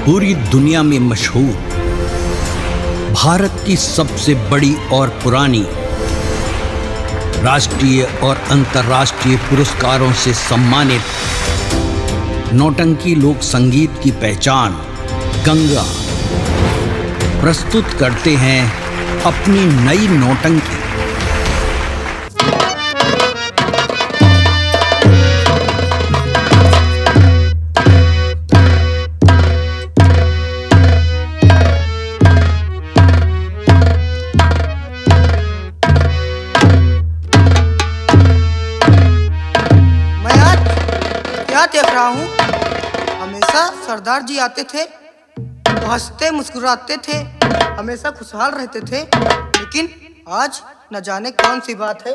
पूरी दुनिया में मशहूर, भारत की सबसे बड़ी और पुरानी, राष्ट्रीय और अंतर्राष्ट्रीय पुरस्कारों से सम्मानित नौटंकी लोक संगीत की पहचान गंगा प्रस्तुत करते हैं अपनी नई नौटंकी। देख रहा हूँ, हमेशा सरदार जी आते थे, हंसते मुस्कुराते थे, हमेशा खुशहाल रहते थे, लेकिन आज न जाने कौन सी बात है,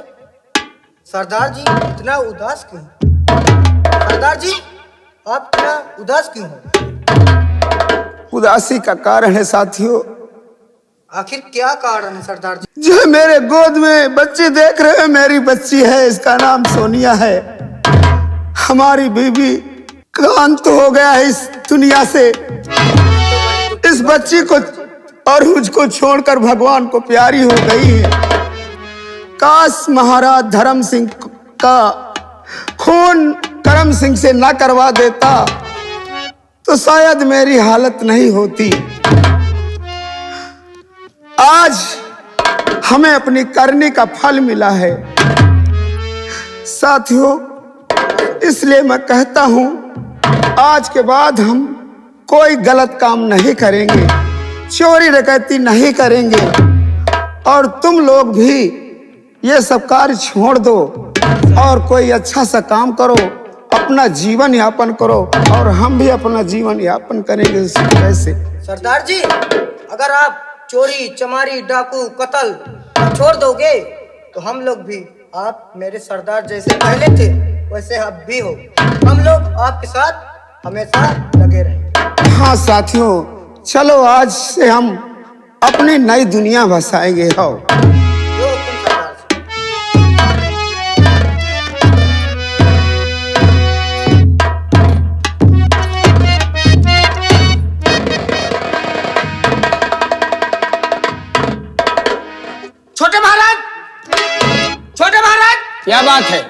सरदार जी इतना उदास क्यों? सरदार जी आप इतना उदास क्यों हो? उदासी का कारण है साथियों। आखिर क्या कारण है सरदार जी? जो मेरे गोद में बच्ची देख रहे हैं, मेरी बच्ची है, इसका नाम सोनिया है। हमारी बीवी का अंत हो गया है इस दुनिया से। इस बच्ची को और मुझको छोड़कर भगवान को प्यारी हो गई है। काश महाराज धर्म सिंह का खून करम सिंह से न करवा देता तो शायद मेरी हालत नहीं होती। आज हमें अपनी करनी का फल मिला है साथियों। इसलिए मैं कहता हूं, आज के बाद हम कोई गलत काम नहीं करेंगे, चोरी डकैती नहीं करेंगे, और तुम लोग भी ये सब कार्य छोड़ दो और कोई अच्छा सा काम करो, अपना जीवन यापन करो, और हम भी अपना जीवन यापन करेंगे कैसे? सरदार जी, अगर आप चोरी चमारी डाकू कत्ल छोड़ दोगे तो हम लोग भी आप मेरे सरदार जैसे पहले थे वैसे आप भी हो, हम लोग आपके साथ हमेशा लगे रहेंगे। हाँ साथियों, चलो आज से हम अपनी नई दुनिया बसाएंगे। हो छोटे महाराज, छोटे महाराज, क्या बात है?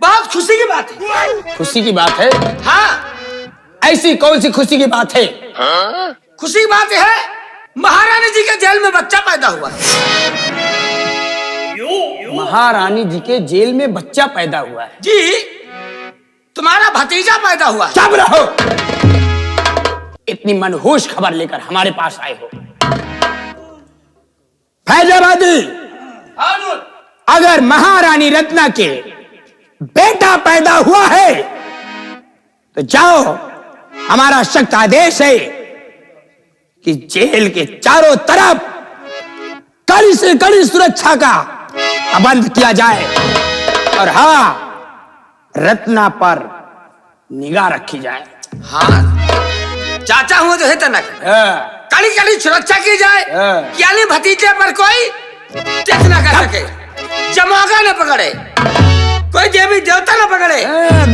बहुत खुशी की बात है। खुशी की बात है? हाँ। ऐसी कौन सी खुशी की बात है? खुशी की बात है, महारानी जी के जेल में बच्चा पैदा हुआ। महारानी जी के जेल में बच्चा पैदा हुआ है? जी, तुम्हारा भतीजा पैदा हुआ। चुप रहो। इतनी मनहूस खबर लेकर हमारे पास आए हो। फैजाबादी, अगर महारानी रत्ना के बेटा पैदा हुआ है तो जाओ, हमारा सख्त आदेश है कि जेल के चारों तरफ कड़ी से कड़ी सुरक्षा का प्रबंध किया जाए, और हाँ, रत्ना पर निगाह रखी जाए। हाँ, चाचा हुआ तो है तनक, कड़ी कड़ी सुरक्षा की जाए, यानी भतीजे पर कोई टच ना कर सके, जमागा न पकड़े, कोई देवी देवता न पकड़े।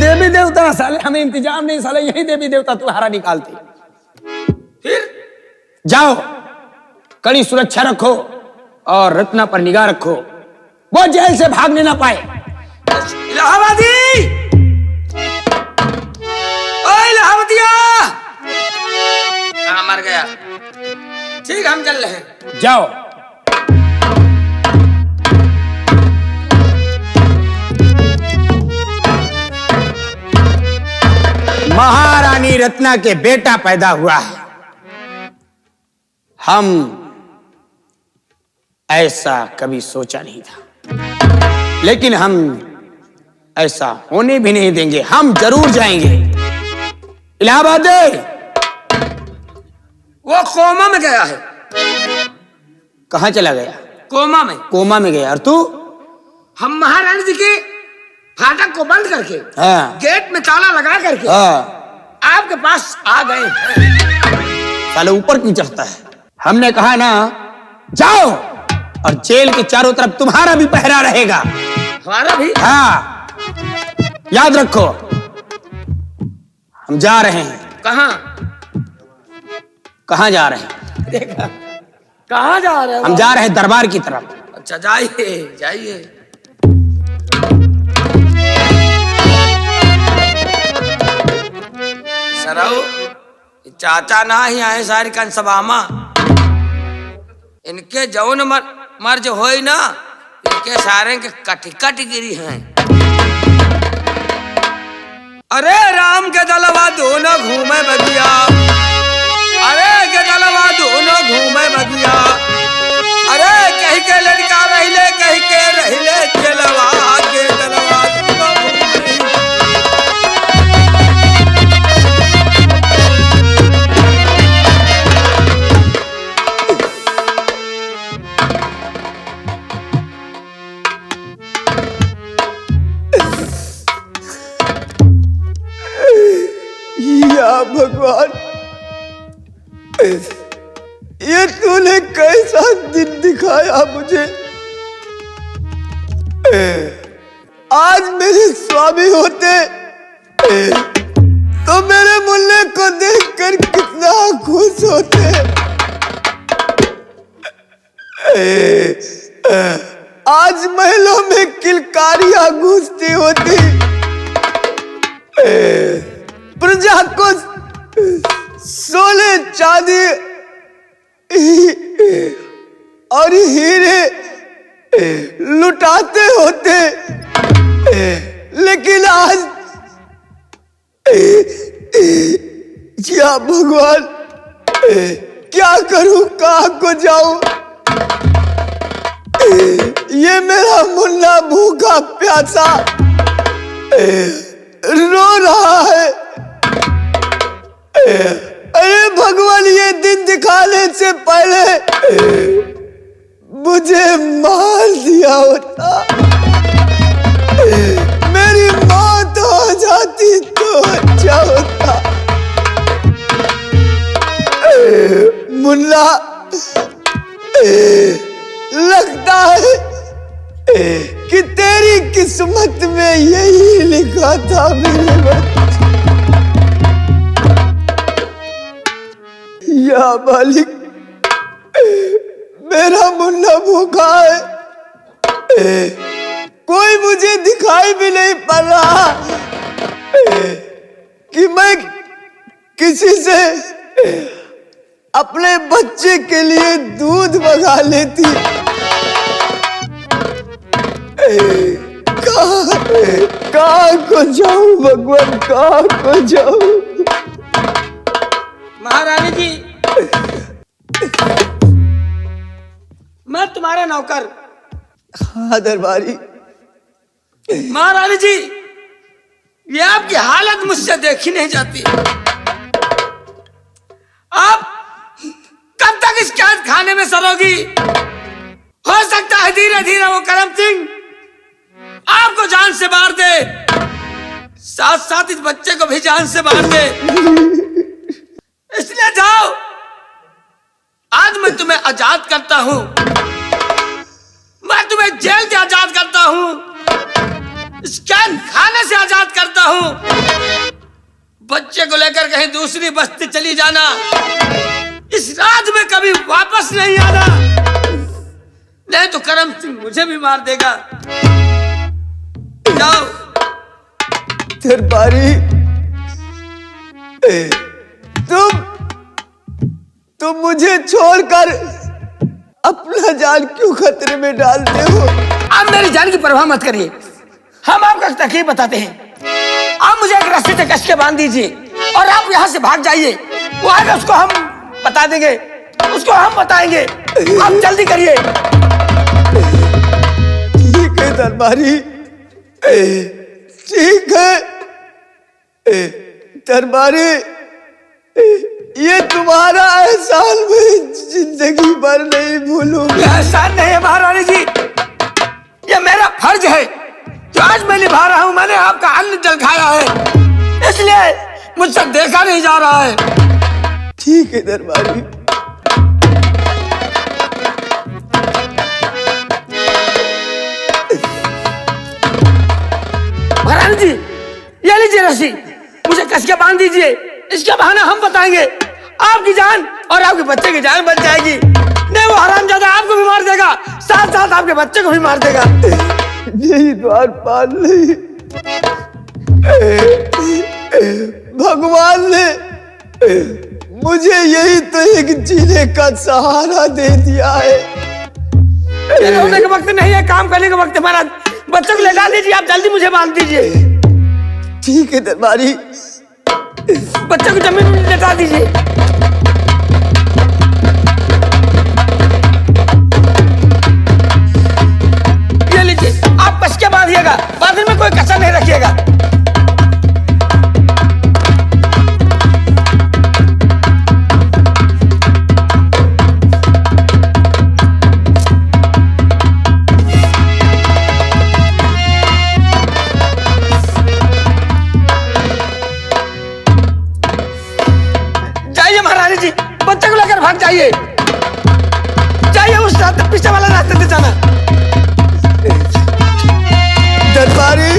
देवी देवता साले हमें इंतजाम नहीं, साले यही देवी देवता तुम्हारा निकालती। फिर जाओ, कड़ी सुरक्षा रखो और रत्ना पर निगाह रखो, वो जेल से भागने ना पाए। इलाहाबादी, ओए इलाहाबादिया, कहाँ मर गया? ठीक, हम चल रहे हैं। जाओ। महारानी रत्ना के बेटा पैदा हुआ है। हम ऐसा कभी सोचा नहीं था, लेकिन हम ऐसा होने भी नहीं देंगे। हम जरूर जाएंगे इलाहाबाद। वो कोमा में गया है। कहां चला गया? कोमा में। कोमा में गया। और तू? हम महारानी जी के फाटक को बंद करके, हाँ, गेट में ताला लगा करके, हाँ, आपके पास आ गए। साले ऊपर क्यों चढ़ता है? हमने कहा ना, जाओ, और जेल के चारों तरफ तुम्हारा भी पहरा रहेगा। हमारा भी? हाँ, याद रखो, हम जा रहे हैं। कहाँ? कहाँ जा रहे हैं? देखा कहाँ जा रहे हो? हम जा रहे हैं दरबार की तरफ। अच्छा जाइए जाइए। सरऊ चाचा ना ही आए सारी कंसबामा, इनके जौन मर्ज होई ना, इनके सारे के कट गिरी हैं। अरे राम के दलवा दोनों घूमे बगिया, अरे के दलवा दोनों घूमे बगिया, अरे कहीं के लड़का रहिले कहीं के रहिले चलवा के दलवा दोनों घूमे। या भगवान, ये तूने कैसा दिन दिखाया मुझे। आज मेरे स्वामी होते तो मेरे मुल्ले को देखकर कितना खुश होते। आज महलों में किलकारियां गूंजती होती, प्रजा को सोने चांदी और हीरे लुटाते होते, लेकिन आज या भगवान, क्या करूं, कहाँ को जाऊं। ये मेरा मुन्ना भूखा प्यासा रो रहा है। अरे भगवान, ये दिन दिखाने से पहले मुझे मार दिया होता, मेरी मौत हो जाती तो अच्छा होता। मुन्ना, लगता है कि तेरी किस्मत में यही लिखा था मेरे बच्चे। या मालिक, मेरा मुन्ना भूखा है, कोई मुझे दिखाई भी नहीं पड़ रहा कि मैं किसी से अपने बच्चे के लिए दूध मंगा लेती। कहाँ को जाऊं भगवान, कहाँ को जाऊं। महारानी जी, मैं तुम्हारा नौकर। हाँ दरबारी। महारानी जी, ये आपकी हालत मुझसे देखी नहीं जाती। आप कब तक इस कैद खाने में सरोगी? हो सकता है धीरे धीरे वो करम सिंह आपको जान से मार दे, साथ साथ इस बच्चे को भी जान से मार दे। इसलिए जाओ, आज मैं तुम्हें आजाद करता हूं, मैं तुम्हें जेल से आजाद करता हूं, इस कैद खाने से आजाद करता हूं। बच्चे को लेकर कहीं दूसरी बस्ती चली जाना, इस राज में कभी वापस नहीं आना, नहीं तो करम सिंह मुझे भी मार देगा। जाओ। दरबारी, तुम मुझे छोड़कर अपना जान क्यों खतरे में डालते हो? आप मेरी जान की परवाह मत करिए, हम आपको तकलीफ बताते हैं। आप मुझे एक रस्सी से कस के बांध दीजिए और आप यहाँ से भाग जाइए। वो आएगा, उसको हम बता देंगे, उसको हम बताएंगे। आप जल्दी करिए। ठीक है दरबारी, ठीक है दरबारी, ये तुम्हारा एहसान मैं जिंदगी भर नहीं भूलूंगा। एहसान नहीं है महारानी जी, ये मेरा फर्ज है जो आज मैं निभा रहा हूं। मैंने आपका अन्न जल खाया है, इसलिए मुझसे देखा नहीं जा रहा है। ठीक है दरबारी। महारानी जी, ये लीजिए रस्सी, मुझे कस के बांध दीजिए, इसके बहाने हम बताएंगे आपकी जान और आपके बच्चे की जान बच जाएगी। नहीं वो हरामजादा आपको भी मार देगा, साथ साथ आपके बच्चे को भी मार देगा। यही द्वारपाल नहीं, भगवान ने मुझे यही तो एक जीने का सहारा दे दिया है। होने का वक्त नहीं है, काम करने का वक्त है महाराज। बच्चों को लेटा दीजिए, आप जल्दी मुझे बांध दीजिए। ठीक है दरबारी। बच्चों को जमीन में लेटा दीजिए। ये लीजिए, आप कस के बांधिएगा, बांधने में कोई कसर नहीं रखिएगा। बच्चे को लेकर भाग जाइए, जाइए उस रास्ते, पीछे वाला रास्ते से जाना। दरबारी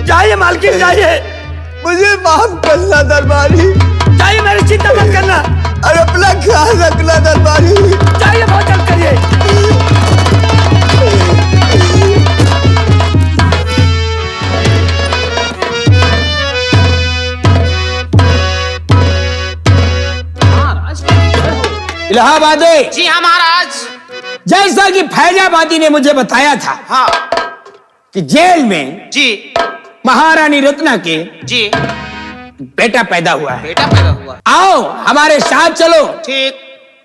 जाइए मालकिन, जाइए। मुझे माफ करना दरबारी। जाइए, मेरी चिंता मत करना और अपना ख्याल रखना दरबारी। जाइए, बहुत जल्द करिए। इलाहाबादी। जी हाँ महाराज। जैसा कि फैजाबादी ने मुझे बताया था, हाँ कि जेल में जी महारानी रत्ना के जी बेटा पैदा हुआ है। बेटा पैदा हुआ। आओ हमारे साथ चलो, ठीक।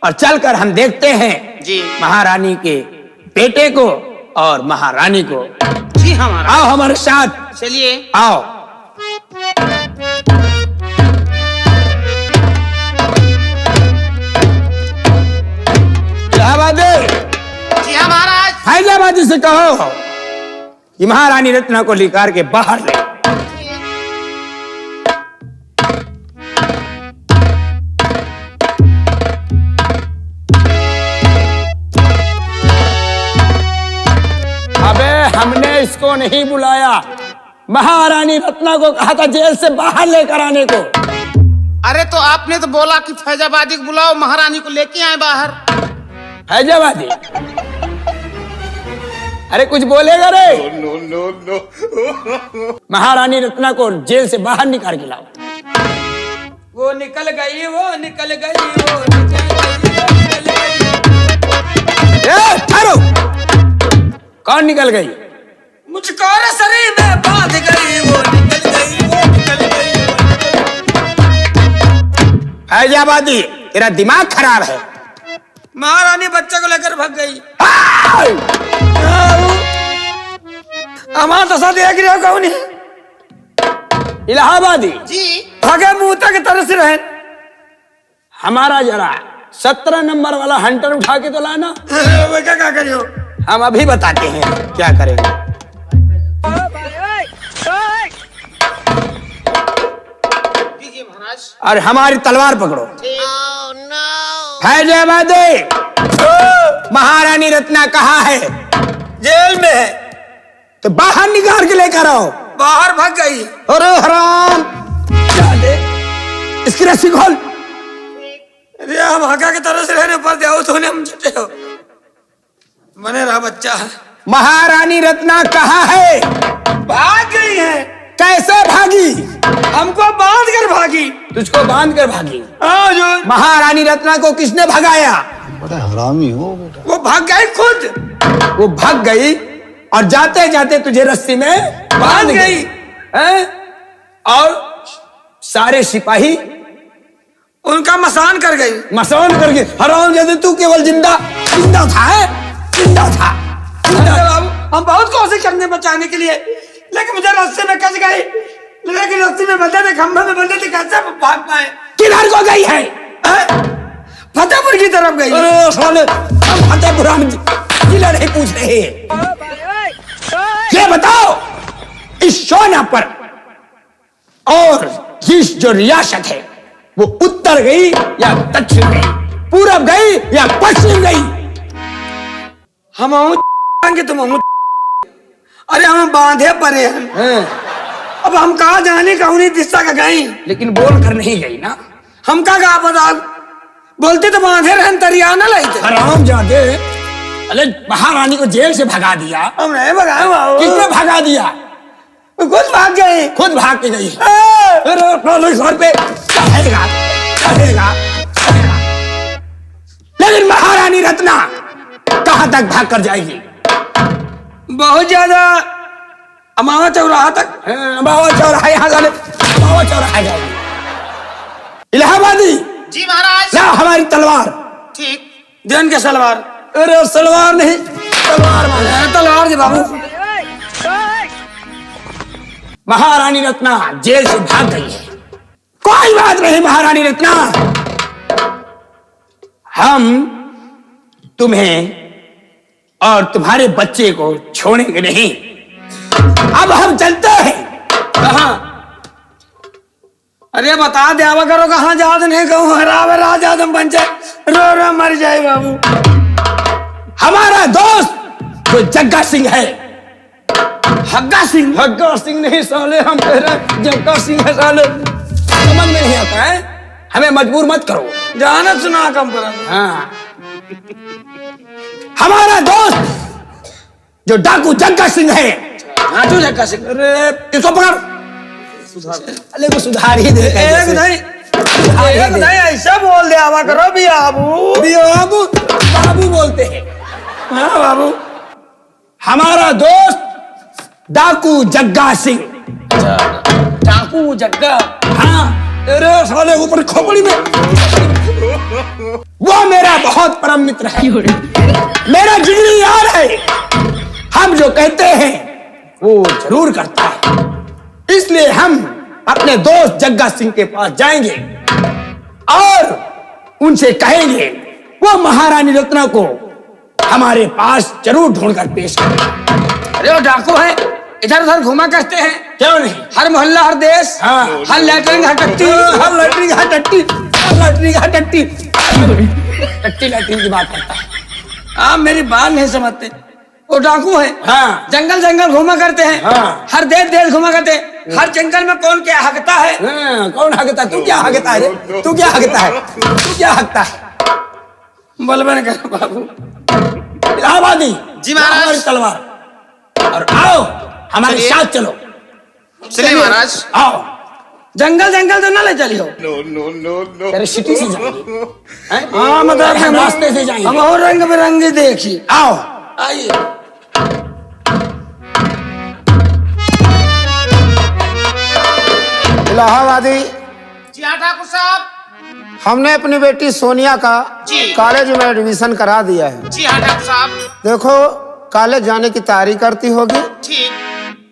और चलकर हम देखते हैं जी महारानी के बेटे को और महारानी को। जी हाँ महाराज। आओ हमारे साथ, चलिए। आओ। जी हाँ महाराज। फैजाबादी से कहो कि महारानी रत्ना को लेकर के बाहर ले। अबे हमने इसको नहीं बुलाया, महारानी रत्ना को कहा था जेल से बाहर लेकर आने को। अरे तो आपने तो बोला कि फैजाबादी को बुलाओ, महारानी को लेके आए बाहर। फैजाबादी, अरे कुछ बोलेगा रे? महारानी रत्ना को जेल से बाहर निकाल के लाओ। वो निकल गई, वो निकल गई, वो निकल गई। ठहरो, कौन निकल गई? मुझको रसरी में बांध गई, वो निकल गई, वो निकल गई। फैजाबादी, तेरा दिमाग खराब है। महारानी बच्चे को लेकर भाग गई। हमारा दशा देख रहे हो कौन है? इलाहाबादी जी भागे मुंह तक तरस रहे। हमारा जरा 17 नंबर वाला हंटर उठा के तो लाना। क्या करियो? हम अभी बताते हैं क्या करेंगे। महाराज। और हमारी तलवार पकड़ो। फैजाबादी, महारानी रत्ना कहाँ है? जेल में है। तो बाहर निकाल के लेकर आओ। बाहर भाग गई। अरे हराम, इसकी रस्सी खोल। अरे हम हका की तरह से रहने पर दे तूने हम जुटे हो। बने रहा बच्चा। महारानी रत्ना कहाँ है? भाग गई है। कैसे भागी? हमको बांध कर भागी। तुझको बांध कर भागी? हाँ जो। महारानी रत्ना को किसने भगाया? बड़ा हरामी हो बेटा। वो भाग गई खुद। वो भाग गई और जाते जाते तुझे रस्सी में बांध गई हैं? और सारे सिपाही उनका मसान कर गई। मसान करके हराम जाते तू केवल जिंदा था, है? जिंदा था। हम बहुत कोशिश करने बचाने के लिए, लेकिन मुझे रस्से में कस गई। लेकिन रस्सी में बंधे थे, खंभे में बंधे थे, कैसे भाग पाए? किधर को गई है? फतेहपुर की तरफ गई। अरे साले, हम फतेहपुर जिला नहीं पूछ रहे। ये बताओ, इस सोना पर और जिस जो रियासत है वो उत्तर गई या दक्षिण गई, पूरब गई या पश्चिम गई? हम तुम अरे हम बांधे परे हैं। अब हम कहा जाने का उन्हीं दिशा का गई। लेकिन बोल कर नहीं गई ना। हमका का पता, बोलते तो बांधे रहन तरिया न लाइते। हराम जादे, अरे महारानी को जेल से भगा दिया। हम नहीं भगाए बाबू। किसने भगा दिया? खुद भाग गए। खुद भाग के गई। घर पे कहेगा कहेगा कहेगा। लेकिन महारानी रत्ना कहां तक भाग कर जाएगी? बहुत ज्यादा अमावा चौराहा तक। बाबा चौराहा, यहाँ जाने बाबा चौराहा जाएगी। इलाहाबादी जी महाराज। ला हमारी तलवार। ठीक। दिन के सलवार। अरे सलवार नहीं, तलवार मांगा। तलवार जी बाबू। महारानी रत्ना जेल से भाग गई है। कोई बात नहीं महारानी रत्ना, हम तुम्हें और तुम्हारे बच्चे को छोड़ेंगे नहीं। अब हम चलते हैं। कहाँ? अरे बता दे आवा करो कहाँ जाद नहीं कहूँ हरावे राजा दम बन जाए, रो रो मर जाए बाबू। हमारा दोस्त जो जग्गा सिंह है। हग्गा सिंह? हग्गा सिंह नहीं साले, हम कह रहे हैं जग्गा सिंह है साले। समझ में नहीं आता है, हमें मजबूर मत करो। जाना सुना कम पर। हाँ, हमारा दोस्त जो डाकू जग्गा सिंह है। हाँ तू जग्गा सिंह। अरे इसको पकड़, अरे वो सुधार ही दे। एक नहीं ऐसा बोल दे आवा करो भी बाबू। बाबू बाबू बोलते हैं। हाँ बाबू। हमारा दोस्त डाकू जग्गा सिंह। डाकू जग्गा? हाँ, अरे साले ऊपर खोपड़ी में। वो मेरा बहुत परम मित्र है, मेरा जिगरी यार है। हम जो कहते हैं वो जरूर करता है। इसलिए हम अपने दोस्त जग्गा सिंह के पास जाएंगे और उनसे कहेंगे वो महारानी रत्ना को हमारे पास जरूर ढूंढकर पेश करें। अरे वो डाकू है, इधर उधर घुमा करते हैं। क्यों नहीं? हर मोहल्ला हर देश। हाँ। हर लैटरिन हर टट्टी। हर लैटरिन हर टट्टी, हर लैटरिन हर टट्टी। टट्टी लैटरिन की बात करता है। आप मेरी बात नहीं समझते। वो डाकू है। हाँ। जंगल जंगल घुमा करते हैं। हाँ। हर देश देश घुमा करते हैं। हर जंगल में कौन क्या हकता है? हाँ, कौन हकता है? तू क्या हकता है रे? तू क्या हकता है? तू क्या हकता है? बलबन कर बाबू। इलाहाबादी जी महाराज। हमारी तलवार और आओ हमारे चलिए। साथ चलो। चलिए महाराज। आओ। जंगल जंगल तो ना ले चलियो। तेरे सिटी से जाएंगे। हैं? हाँ मतलब हम रास्ते से जाएंगे। हम और रंग बिरंगी देखी। आओ। आइए। इलाहाबादी, जी हाँ ठाकुर साहब। हमने अपनी बेटी सोनिया का जी। कॉलेज में एडमिशन करा दिया है। जी हाँ ठाकुर साहब। देखो कॉलेज जाने की तैयारी करती होगी, ठीक।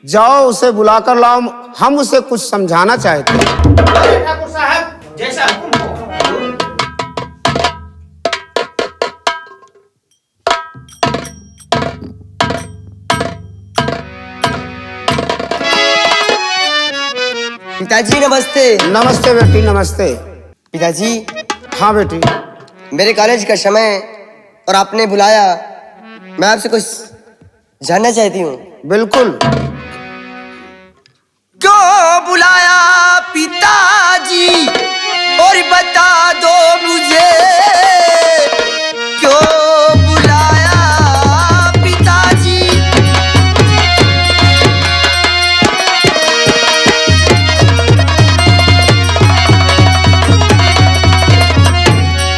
जाओ उसे बुलाकर लाओ, हम उसे कुछ समझाना चाहते हैं। ठाकुर साहब जैसा हुक्म हो। पिताजी नमस्ते। नमस्ते बेटी, नमस्ते। पिताजी हाँ बेटी। मेरे कॉलेज का समय और आपने बुलाया, मैं आपसे कुछ जानना चाहती हूँ। बिल्कुल। क्यों बुलाया पिताजी और बता दो मुझे, क्यों बुलाया पिताजी।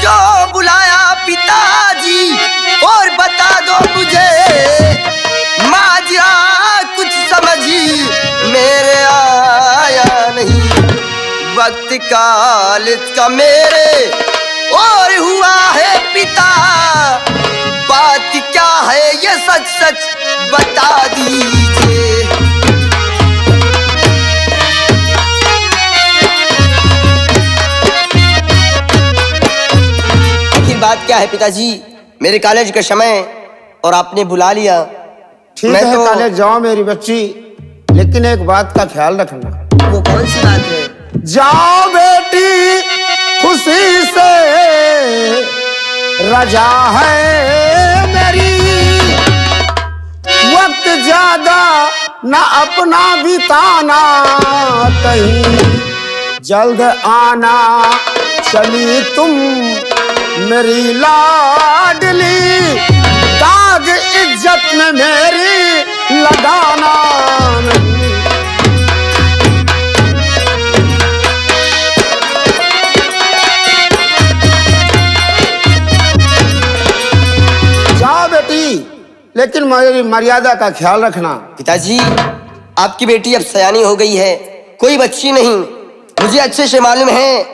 क्यों बुलाया पिताजी और बता दो मुझे, माजरा कुछ समझी मेरे आया नहीं, वक्त काल का मेरे और हुआ है पिता, बात क्या है ये सच सच बता दीजिए। आखिर बात क्या है पिताजी, मेरे कॉलेज का समय और आपने बुला लिया। ठीक मैं है तो- कॉलेज जाओ मेरी बच्ची, लेकिन एक बात का ख्याल रखना। वो कौन सी बात है? जाओ बेटी खुशी से, रजा है मेरी, वक्त ज्यादा न अपना बिताना, कहीं जल्द आना चली तुम मेरी लाडली, दाग इज्जत में मेरी लगाना नहीं। जाओ बेटी, लेकिन मेरी मर्यादा का ख्याल रखना। पिताजी, आपकी बेटी अब सयानी हो गई है, कोई बच्ची नहीं। मुझे अच्छे से मालूम है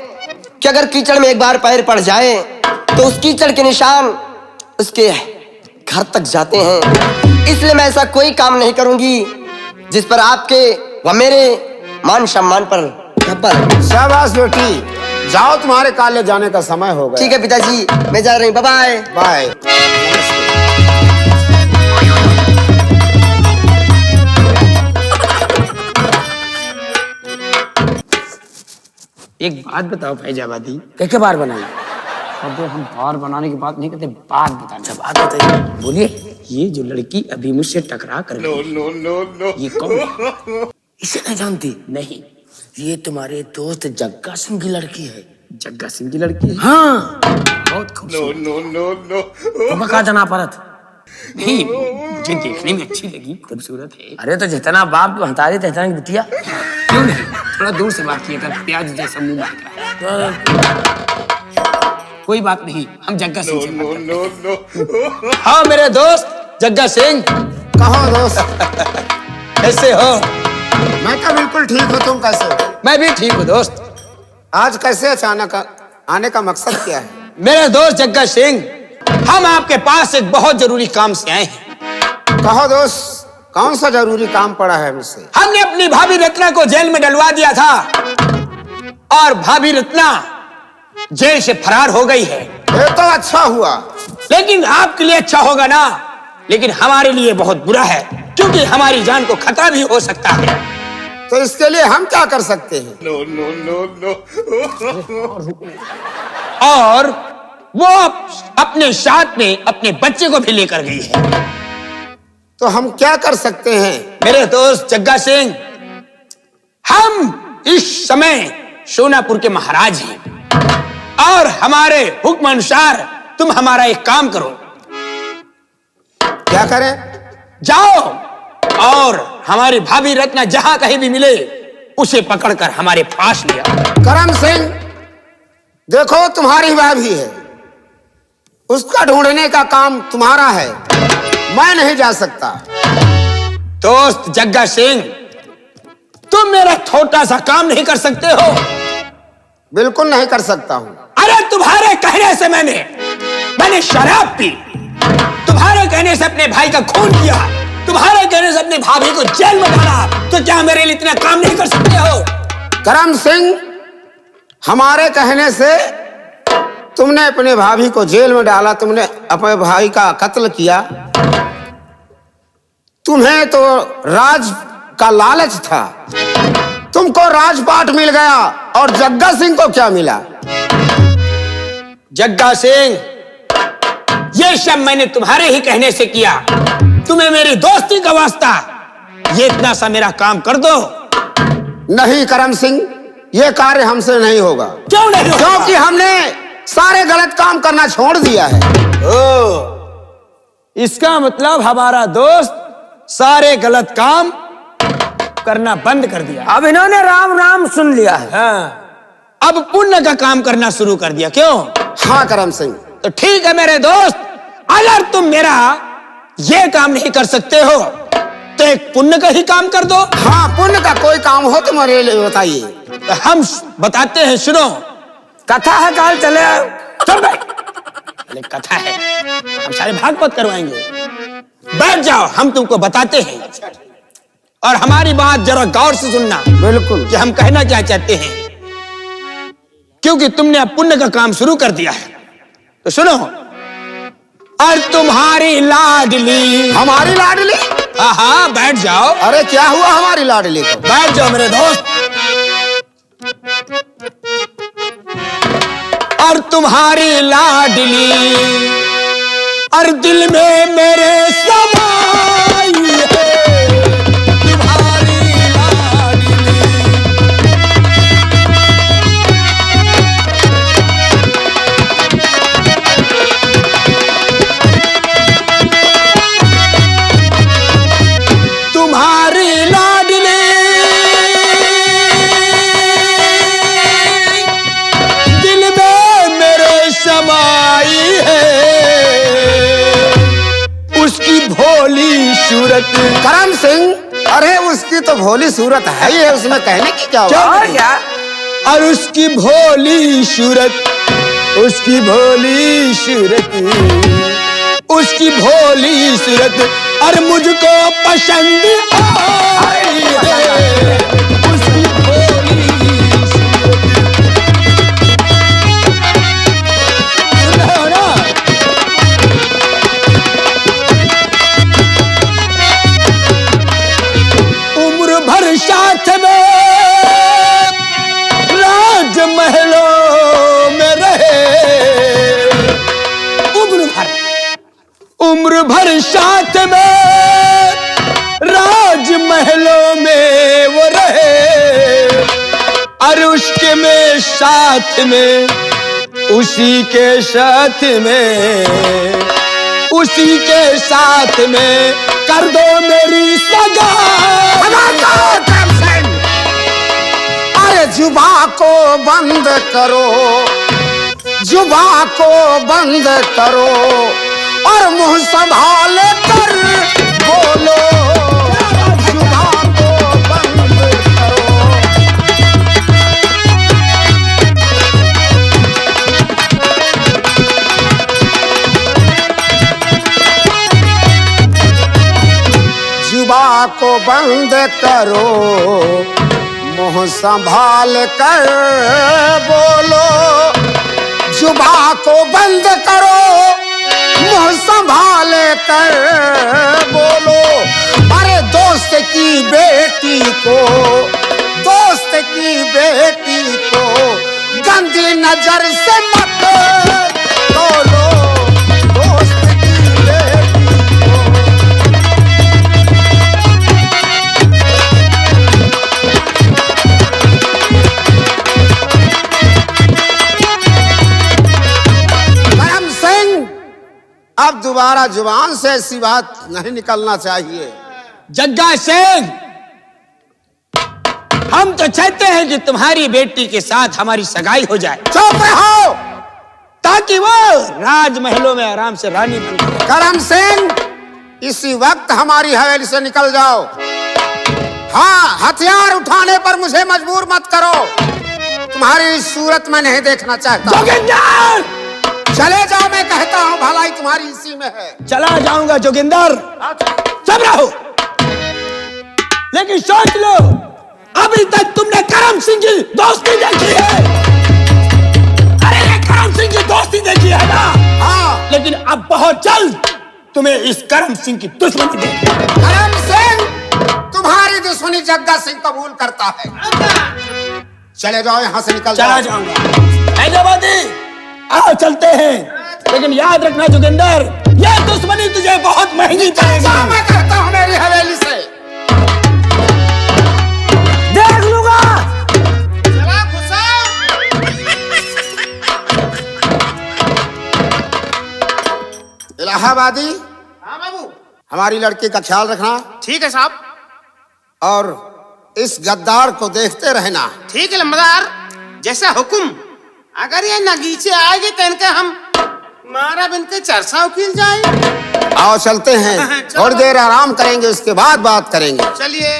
कि अगर कीचड़ में एक बार पैर पड़ जाए तो उस कीचड़ के निशान उसके घर तक जाते हैं। इसलिए मैं ऐसा कोई काम नहीं करूंगी जिस पर आपके व मेरे मान सम्मान पर धब्बा। शाबाश बेटी, जाओ, तुम्हारे कॉलेज जाने का समय हो गया। ठीक है पिताजी, मैं जा रही हूँ। Bye bye. एक बात बताओ फैजाबादी, क्या बार बनाई? अब हम बार बनाने की बात नहीं करते, बात बताना। बात बताइए, बोलिए। ये जो लड़की अभी मुझसे टकरा कर गई, ये कौन है? इसे नहीं जानती? नहीं, ये तुम्हारे दोस्त जग्गा सिंह की लड़की है। जग्गा सिंह की लड़की है? हाँ, बहुत खूबसूरत। तुम्हें कहा जना परत? नहीं, मुझे देखने में अच्छी लगी, खूबसूरत है। अरे तो जितना बाप को हतारे तितना की बिटिया, क्यों नहीं? थोड़ा दूर से बात किया कर, प्याज जैसा मुंह महक रहा है। कोई बात नहीं, हम जग्गा सिंह से बात करते हैं। हाँ मेरे दोस्त जग्गा सिंह। कहो दोस्त, कैसे हो? मैं तो बिल्कुल ठीक हूँ, तुम कैसे हो? मैं भी ठीक हूँ दोस्त। आज कैसे अचानक आने का मकसद क्या है? मेरे दोस्त जग्गा सिंह, हम आपके पास एक बहुत जरूरी काम से आए हैं। कहो दोस्त, कौन सा जरूरी काम पड़ा है मुझसे? हमने अपनी भाभी रत्ना को जेल में डलवा दिया था और भाभी रत्ना जेल से फरार हो गई है। ये तो अच्छा हुआ। लेकिन आपके लिए अच्छा होगा ना, लेकिन हमारे लिए बहुत बुरा है, क्योंकि हमारी जान को खतरा भी हो सकता है। तो इसके लिए हम क्या कर सकते हैं? और वो अपने साथ में अपने बच्चे को भी लेकर गई है। तो हम क्या कर सकते हैं? मेरे दोस्त जग्गा सिंह, हम इस समय सोनापुर के महाराज हैं और हमारे हुक्म अनुसार तुम हमारा एक काम करो। क्या करें? जाओ और हमारी भाभी रत्ना जहां कहीं भी मिले उसे पकड़कर हमारे पास लिया। करम सिंह, देखो तुम्हारी भाभी है, उसका ढूंढने का काम तुम्हारा है, मैं नहीं जा सकता। दोस्त जग्गा सिंह, तुम मेरा छोटा सा काम नहीं कर सकते हो? बिल्कुल नहीं कर सकता हूँ। अरे तुम्हारे कहने से मैंने शराब पी, तुम्हारे कहने से अपने भाई का खून किया, तुम्हारे कहने से अपनी भाभी को जेल में डाला, तो क्या मेरे लिए इतना काम नहीं कर सकते हो? करम सिंह, हमारे कहने से तुमने अपने भाभी को जेल में डाला, तुमने अपने भाई का कत्ल किया। तुम्हें तो राज का लालच था, तुमको राजपाट मिल गया, और जग्गा सिंह को क्या मिला? जग्गा सिंह, ये सब मैंने तुम्हारे ही कहने से किया। तुम्हें मेरी दोस्ती का वास्ता, ये इतना सा मेरा काम कर दो। नहीं करम सिंह, ये कार्य हमसे नहीं होगा। क्यों नहीं होगा? क्योंकि हमने सारे गलत काम करना छोड़ दिया है। इसका मतलब हमारा दोस्त सारे गलत काम करना बंद कर दिया। अब इन्होंने राम नाम सुन लिया है। हाँ, अब पुण्य का काम करना शुरू कर दिया। क्यों? हाँ करम सिंह। तो ठीक है मेरे दोस्त, अगर तुम मेरा ये काम नहीं कर सकते हो तो एक पुण्य का ही काम कर दो। हाँ, पुण्य का कोई काम हो तो मेरे लिए बताइए। तो हम बताते हैं, सुनो। कथा है, काल चले चल भाई, कथा है, हम सारे भागवत करवाएंगे। बैठ जाओ, हम तुमको बताते हैं, और हमारी बात जरा गौर से सुनना। बिल्कुल। कि हम कहना क्या चाहते हैं, क्योंकि तुमने अब पुण्य का काम शुरू कर दिया है। तो सुनो। और तुम्हारी लाडली। हमारी लाडली? हाँ हाँ, बैठ जाओ। अरे क्या हुआ हमारी लाडली को? बैठ जाओ मेरे दोस्त। और तुम्हारी लाडली, और दिल में मेरे समाई है तुम्हारी लाडली। सूरत। करम सिंह, अरे उसकी तो भोली सूरत है ही है, उसमें कहने की क्या क्या बात क्या? और उसकी भोली सूरत, उसकी भोली सूरत, उसकी भोली सूरत और मुझको पसंद आई है उसकी भोली सूरत। सुनो ना, उम्र भर साथ में राजमहलों में रहे, उम्र भर साथ में राजमहलों में वो रहे, और उसके में साथ में, उसी के साथ में, उसी के साथ में कर दो मेरी सगाई। अरे जुबा को बंद करो, जुबा को बंद करो और मुंह संभाल कर बोलो, जुबा को बंद करो। जुबा को बंद करो, मुंह संभाल कर बोलो, जुबा को बंद करो, मुंह संभाल कर बोलो। अरे दोस्त की बेटी को, दोस्त की बेटी को गंदी नजर से मत तोलो, दोस्त की बेटी को। करम सिंह, अब दोबारा जुबान से ऐसी बात नहीं निकलना चाहिए। जग्गा सिंह, हम तो चाहते हैं कि तुम्हारी बेटी के साथ हमारी सगाई हो जाए, चुप रहो। ताकि वो राजमहलों में आराम से रानी बन जाए। करम सिंह, इसी वक्त हमारी हवेली से निकल जाओ। हाँ, हथियार उठाने पर मुझे मजबूर मत करो, तुम्हारी सूरत में नहीं देखना चाहता। जोगिंदर, चले जाओ, मैं कहता हूँ, भलाई तुम्हारी इसी में है। चला जाऊंगा जोगिंदर, चुप रहो। लेकिन सोच लो, अभी तक तुमने करम सिंह की दोस्ती देखी है। अरे ये करम सिंह की दोस्ती देखी है ना? हाँ, लेकिन अब बहुत जल्द तुम्हें इस करम सिंह की दुश्मनी देखी। करम सिंह, तुम्हारी दुश्मनी जग्गा सिंह कबूल करता है। चले जाओ, यहाँ से निकल चला जाओ। जाऊंगा। हैदराबादी, आओ चलते हैं, लेकिन याद रखना जोगिंदर, यह दुश्मनी तुझे बहुत महंगी पड़ेगी। जाओ, मैं कहता हूँ, मेरी हवेली से। देख लूंगा। चला घुसाओ। इलाहाबादी, हाँ बाबू, हमारी लड़की का ख्याल रखना ठीक है साहब। और इस गद्दार को देखते रहना। ठीक है लंबदार, जैसा हुक्म। अगर ये नगीचे आएगी तो इनके हम मारा बिन के चरसा उकील जाए। आओ चलते हैं, थोड़ी देर आराम करेंगे, उसके बाद बात करेंगे। चलिए।